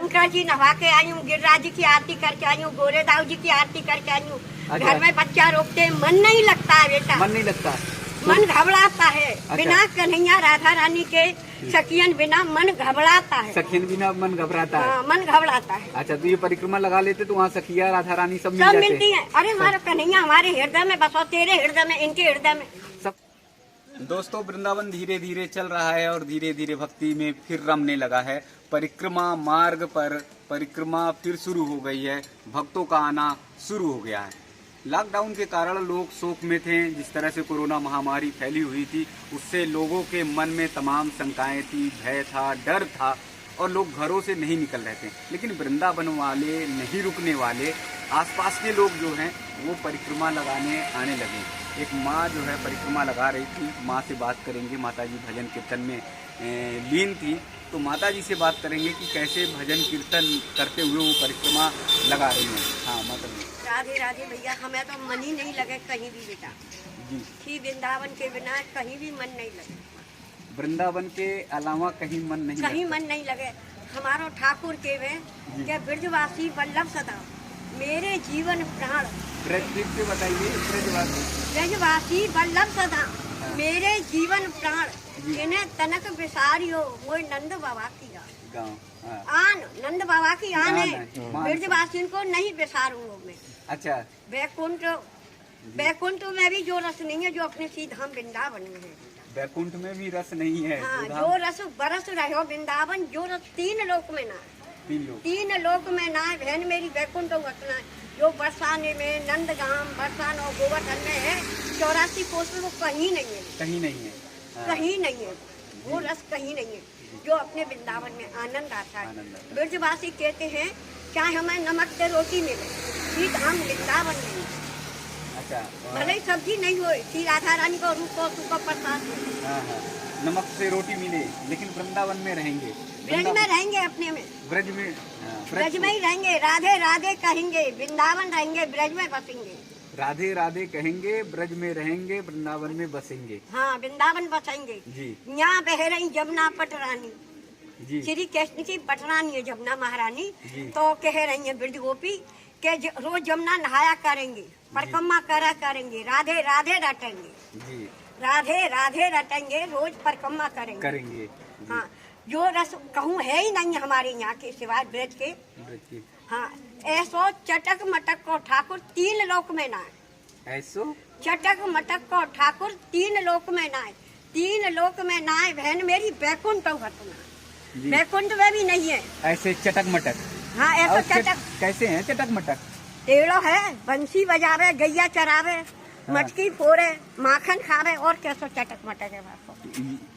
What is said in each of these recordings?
शंकर जी नहा के आई हूँ, गिरिराज जी की आरती करके आई हूँ, गोरेदाव जी की आरती करके आई हूँ। घर में बच्चा रोकते, मन नहीं लगता है बेटा, मन नहीं लगता, मन घबराता है। अच्छा। बिना कन्हैया राधा रानी के सखियन बिना मन घबराता है। सखियन बिना मन घबराता है। हाँ, मन घबराता है। अच्छा, तो ये परिक्रमा लगा लेते तो वहाँ सखिया राधा रानी सब सब मिल मिलती है। अरे हमारा कन्हैया हमारे हृदय में बसो, तेरे हृदय में, इनके हृदय में सब। दोस्तों, वृंदावन धीरे धीरे चल रहा है और धीरे धीरे भक्ति में फिर रमने लगा है। परिक्रमा मार्ग पर परिक्रमा फिर शुरू हो गई है, भक्तों का आना शुरू हो गया है। लॉकडाउन के कारण लोग शोक में थे। जिस तरह से कोरोना महामारी फैली हुई थी, उससे लोगों के मन में तमाम शंकाएं थी, भय था, डर था और लोग घरों से नहीं निकल रहे थे। लेकिन वृंदावन वाले नहीं रुकने वाले, आसपास के लोग जो हैं वो परिक्रमा लगाने आने लगे। एक माँ जो है परिक्रमा लगा रही थी, माँ से बात करेंगे। माता जी भजन कीर्तन में लीन थी, तो माता जी से बात करेंगे कि कैसे भजन कीर्तन करते हुए वो परिक्रमा लगा रही हैं। हाँ माता जी। राधे राधे भैया, हमें तो मन ही नहीं लगे कहीं भी बेटा जी। श्री वृंदावन के बिना कहीं भी मन नहीं लगे। वृंदावन के अलावा कहीं मन नहीं कहीं लगता। मन नहीं लगे। हमारो ठाकुर के वे के ब्रजवासी वल्लभ सदा मेरे जीवन प्राण। फिर से बताइए। ब्रजवासी वल्लभ सदा मेरे जीवन प्राण, इन्हें तनक बिसारियो वो नंद बाबा की गाँव। आन, नंद बाबा की आन है। हाँ। ब्रजवासियों को नहीं बिसारूंगा मैं। अच्छा। बैकुंठ में भी जो रस नहीं है जो अपने श्री धाम वृंदावन में है। बैकुंठ में भी रस नहीं है। हाँ, जो रस बरस रहे हो वृंदावन, जो रस तीन लोक में ना, तीन लोक में ना है बहन मेरी, बैकुंठ रखना है। जो बरसाने में नंदगाम, बरसान और गोवर्धन में है, 84 कोस में वो कहीं नहीं है। कहीं नहीं है। हाँ। कहीं नहीं है, वो रस कहीं नहीं है जो अपने वृंदावन में आनंद आता है। ब्रजवासी कहते हैं चाहे हमें नमक से रोटी मिले, श्री धाम वृंदावन में। अच्छा। भले ही सब्जी नहीं हो, श्री राधा रानी को रूप को सुख प्रसाद हो। हाँ हाँ, नमक से रोटी मिले, लेकिन वृंदावन में रहेंगे, ब्रज में रहेंगे, अपने में ब्रज में। ब्रज में ही रहेंगे, राधे राधे कहेंगे, वृंदावन रहेंगे, ब्रज में बसेंगे। राधे राधे कहेंगे, ब्रज में रहेंगे, वृंदावन में बसेंगे। हाँ, वृंदावन बसेंगे जी। यहाँ बह रही जमुना पटरानी जी, श्री कृष्ण की पटरानी है जमुना महारानी। तो कह रही है ब्रज गोपी के रोज जमुना नहाया करेंगे, परिक्रमा करा करेंगे, राधे राधे रटेंगे जी, राधे राधे रटेंगे, रोज परिक्रमा करेंगे। हाँ, जो रस कहूँ है ही नहीं हमारे यहाँ के सिवाय ब्रज के। हाँ, ऐसो चटक मटक को ठाकुर तीन लोक में ना है। ऐसो चटक मटक को ठाकुर तीन लोक में ना है, तीन लोक में ना है बहन मेरी, बैकुंठ बैकुंठ में भी नहीं है। ऐसे चटक मटक। हाँ, ऐसा चटक कैसे है चटक मटक? टेढ़ो है, बंसी बजावे, गैया चरावे, मटकी फोड़े, माखन खावे, और कैसो चटक मटक है।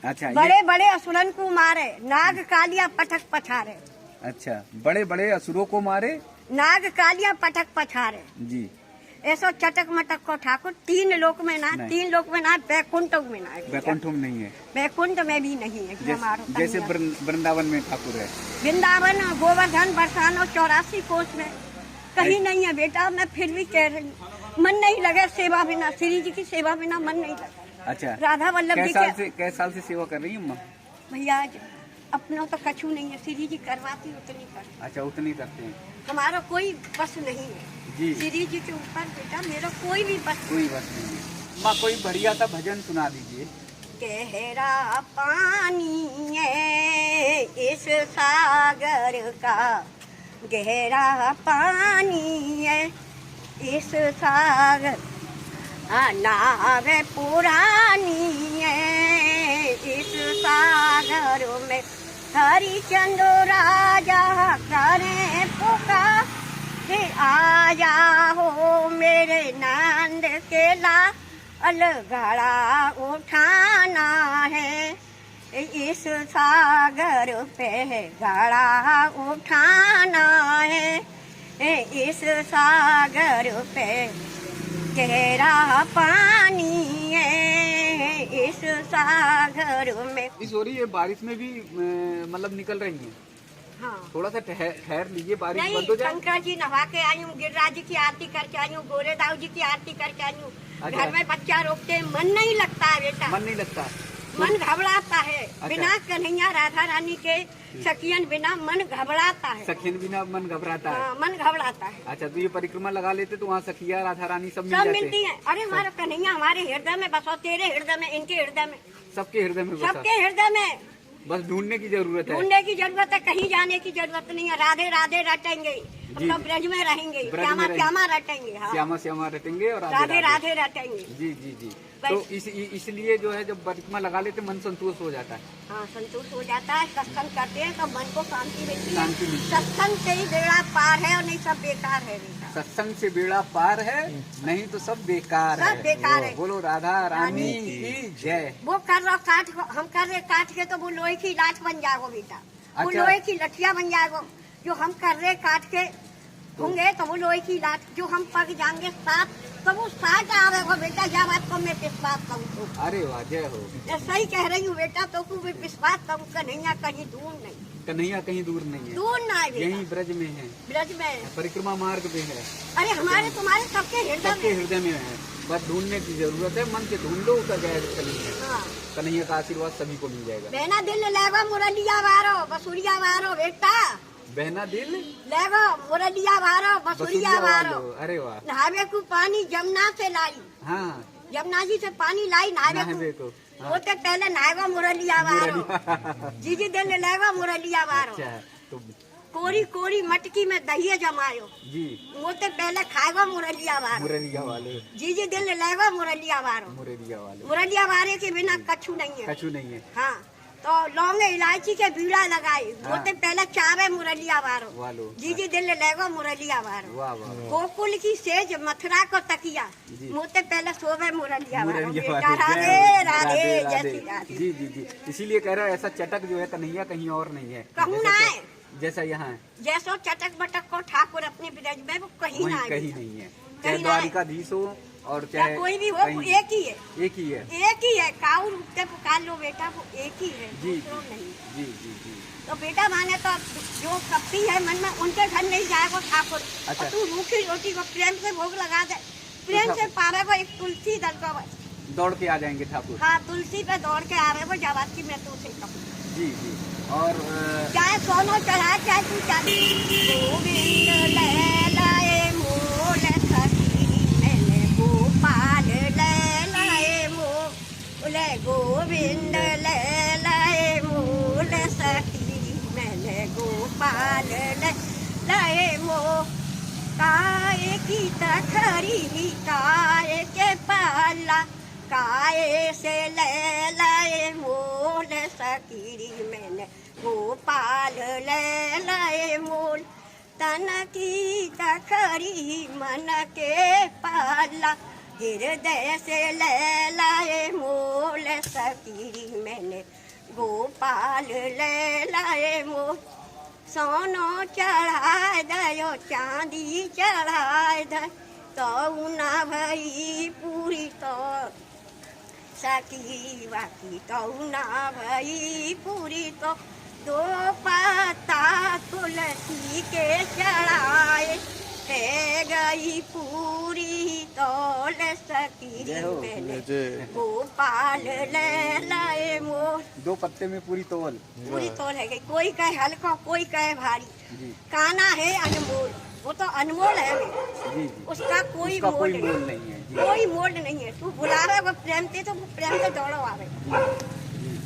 अच्छा, बड़े बड़े असुरन को मारे, नाग कालिया पटक पछारे। अच्छा, बड़े बड़े असुरों को मारे, नाग कालिया पटक पछारे जी। ऐसा चटक मटक को ठाकुर तीन लोक में ना, तीन लोक में ना, बैकुंठ में ना है। बैकुंठ में नहीं है, बैकुंठ में भी नहीं है। जैसे वृंदावन में ठाकुर है। वृंदावन, गोवर्धन, बरसान और 84 कोस में कहीं नहीं है बेटा। मैं फिर भी कह रही हूँ, मन नहीं लगे सेवा बिना, श्री जी की सेवा बिना मन नहीं लगा। अच्छा, राधा वल्लभ जी कैसे साल से सेवा कर रही हूँ भैया? अपना तो कछु नहीं है, श्री जी करवाती उतनी कर। अच्छा, उतनी करते हैं। हमारा कोई बस नहीं है जी, श्री जी के ऊपर बेटा, मेरा कोई भी बस नहीं है। माँ, कोई बढ़िया सा भजन सुना दीजिए। गहरा पानी है इस सागर का, गहरा पानी है इस सागर, नाव पुरानी है इस सागर में, हरिचंद्र राजा करे पुकार, आजा हो मेरे नंद के लाल, घड़ा उठाना है इस सागर पे, घड़ा उठाना है इस सागर पे, गहरा पानी है इस सागर में। इस हो रही है बारिश में भी मतलब निकल रही है। हाँ, थोड़ा सा ठहर लीजिए, बारिश बंद हो जाए। शंकर जी नहा के आई हूँ, गिरिराज जी की आरती करके आई हूँ, गोरेदाव जी की आरती करके आई हूँ। घर में बच्चा रोकते, मन नहीं लगता है बेटा, मन नहीं लगता, मन घबराता है। बिना कन्हैया राधा रानी के सखियन बिना मन घबराता है। सखियन बिना मन घबराता है। मन घबराता है। अच्छा, तो ये परिक्रमा लगा लेते तो वहाँ सखिया राधा रानी सब मिलती हैं। अरे हमारा कन्हैया हमारे हृदय में बसो, तेरे हृदय में, इनके हृदय में, सबके हृदय में, सबके हृदय में। बस ढूंढने की जरूरत है। ढूंढने की जरूरत है, कहीं जाने की जरूरत नहीं है। राधे राधे रटेंगे, हम ब्रज में रहेंगे, श्यामा श्यामा रटेंगे। हाँ, श्यामा श्यामा रटेंगे और राधे राधे रटेंगे। जी जी जी। तो इसलिए जो है जब परिक्रमा लगा लेते मन संतोष हो जाता है। हाँ, संतोष हो जाता है। सत्संग करते हैं तो मन को शांति मिलती है। शांति मिलती है। सत्संग से ही बेड़ा पार है और नहीं सब बेकार है। सत्संग से बेड़ा पार है, नहीं तो सब बेकार है। सब बेकार है। बोलो राधा रानी की जय। वो कर रहा काट, हम कर रहे काट के तो वो लोहे की लाठ बन जाएगो बेटा। वो अच्छा। लोहे की लठिया बन जाएगो। जो हम कर रहे काट के होंगे तो वो लोहे की लाठ, जो हम पक जाएंगे साथ तो वो साथ आवेगा बेटा। यह बात को मैं विश्वास करूँ। अरे वाह, जय हो। सही कह रही हूँ बेटा, तो तू विश्वास करूँ। कन्हैया कहीं दूर नहीं, कन्हैया कहीं दूर नहीं है, दूर ना है, यही ब्रज में है, ब्रज में, परिक्रमा मार्ग पे है। अरे हमारे तुम्हारे सबके हृदय में है। बस ढूंढने की जरूरत है, मन के ढूंढ लो तो कन्हैया। कन्हैया का आशीर्वाद सभी को मिल जाएगा। बहना दिल लेगो मुरलिया वारो बसुरिया वारो बेटा। बहना दिल लेगो मुरलिया वारो बसुरिया वारो। अरे वाह। नहावे को पानी जमुना से लाई। हाँ, जमुना जी से पानी लाई नहावे को। वो तो पहले नहाएगा मुरलिया वारो। जी दिल लेगा मुरलिया वारो। तो कोरी कोरी मटकी में दही जमायो जी। वो तो पहले खाएगा मुरलिया वारो। मुरलिया वाले जी दिल लेगा मुरलिया वारो। मुरलिया वारे के बिना कछु नहीं है। कछु नहीं है। हाँ, तो लौंग इलायची के बीड़ा लगाए। वो तो पहले चावे मुरलिया वारो। जी दिल लेगो मुरलिया वारो। गोकुल की सेज मथुरा को तकिया। वो तो पहले सोवे मुरलिया वारो। राधे राधे जय श्री राधे। जी जी जी। इसीलिए कह रहा है ऐसा चटक जो है कन्हैया कहीं और नहीं है। कहूँ ना है जैसा यहाँ है। जैसो चटक बटक को ठाकुर अपने ब्रज में वो कहीं ना कहीं नहीं है। चाहे द्वारिकाधीश हो और चाहे कोई भी हो, एक ही है। एक ही है। एक ही है। काऊ रुकते पुकार लो बेटा, वो एक ही है। जी नहीं। जी जी जी। तो बेटा माने तो जो कपटी है मन में उनके घर नहीं जाएगा ठाकुर। अच्छा। तू रूखी रोटी को प्रेम से भोग लगा दे, प्रेम से पावे को एक तुलसी दल को दौड़ के आ जाएंगे ठाकुर। हाँ, तुलसी पे दौड़ के आवे वो जवाब मैं तो उसे कहूँ। जी जी। और चाहे सोनो चढ़ा चाहे तू चाहे गोविंद ले लाए मोल सखी मैंने गोपाल ले लाए मोले। गोविंद ले लाए मोल सखी मैंने गोपाल ले लाए मो। काय की तखरी काय के पाला, काय से ले लाए मोल सकीरी मैंने गोपाल ले लाए मोल। तन की तखरी मन के पाला, हृदय से ले लाए मोल सकीरी मैंने गोपाल ले लाए मोल। सोनो चढ़ाए दयो चांदी चढ़ाए द तो ना भई पूरी तो सकी बाकी तो ना भई पूरी तो। दो पत्ता तुलसी के चढ़ाए है गई पूरी तोल सकी मैंने गोपाल ले लाए मोल। 2 पत्ते में पूरी तोल है गई। कोई कहे हल्का, कोई कहे भारी। काना है अनमोल, वो तो अनमोल है जी। उसका कोई मोल नहीं है। कोई मोल नहीं है। तू बुलावे वो प्रेम से तो वो प्रेम से दौड़ो आवे।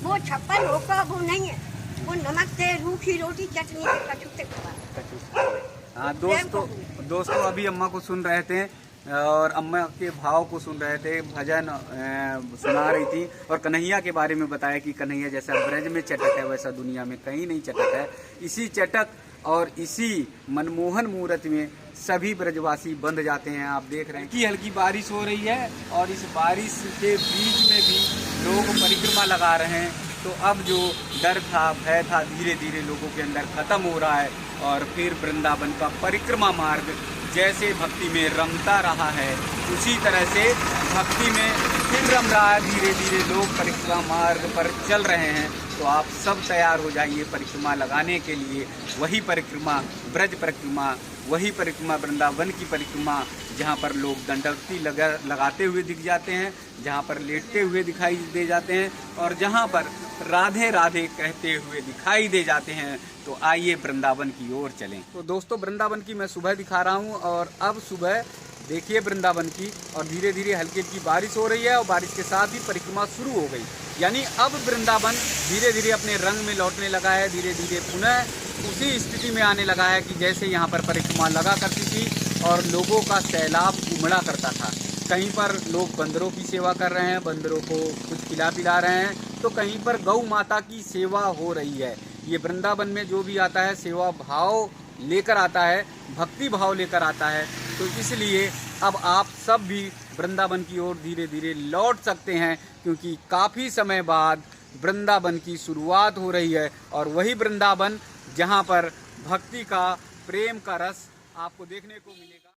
वो 56 होगा वो नहीं है। वो नमक से रूखी रोटी चटनी से कछु से खवा। हाँ दोस्तों अभी अम्मा को सुन रहे थे और अम्मा के भाव को सुन रहे थे, भजन सुना रही थी और कन्हैया के बारे में बताया कि कन्हैया जैसा ब्रज में चटक है वैसा दुनिया में कहीं नहीं चटक है। इसी चटक और इसी मनमोहन मूर्त में सभी ब्रजवासी बंध जाते हैं। आप देख रहे हैं कि हल्की बारिश हो रही है और इस बारिश के बीच में भी लोग परिक्रमा लगा रहे हैं। तो अब जो डर था, भय था, धीरे धीरे लोगों के अंदर खत्म हो रहा है और फिर वृंदावन का परिक्रमा मार्ग जैसे भक्ति में रमता रहा है उसी तरह से भक्ति में फिर रम रहा है। धीरे धीरे लोग परिक्रमा मार्ग पर चल रहे हैं तो आप सब तैयार हो जाइए परिक्रमा लगाने के लिए। वही परिक्रमा ब्रज परिक्रमा, वही परिक्रमा वृंदावन की परिक्रमा, जहाँ पर लोग दंडवती लगाते हुए दिख जाते हैं, जहाँ पर लेटते हुए दिखाई दे जाते हैं और जहाँ पर राधे राधे कहते हुए दिखाई दे जाते हैं। तो आइए वृंदावन की ओर चलें। तो दोस्तों, वृंदावन की मैं सुबह दिखा रहा हूँ और अब सुबह देखिए वृंदावन की, और धीरे धीरे हल्की हल्की बारिश हो रही है और बारिश के साथ ही परिक्रमा शुरू हो गई। यानी अब वृंदावन धीरे धीरे अपने रंग में लौटने लगा है, धीरे धीरे पुनः उसी स्थिति में आने लगा है कि जैसे यहाँ पर परिक्रमा लगा करती थी और लोगों का सैलाब उमड़ा करता था। कहीं पर लोग बंदरों की सेवा कर रहे हैं, बंदरों को कुछ खिला पिला रहे हैं, तो कहीं पर गौ माता की सेवा हो रही है। ये वृंदावन में जो भी आता है सेवा भाव लेकर आता है, भक्ति भाव लेकर आता है। तो इसलिए अब आप सब भी वृंदावन की ओर धीरे धीरे लौट सकते हैं, क्योंकि काफ़ी समय बाद वृंदावन की शुरुआत हो रही है और वही वृंदावन जहाँ पर भक्ति का, प्रेम का रस आपको देखने को मिलेगा।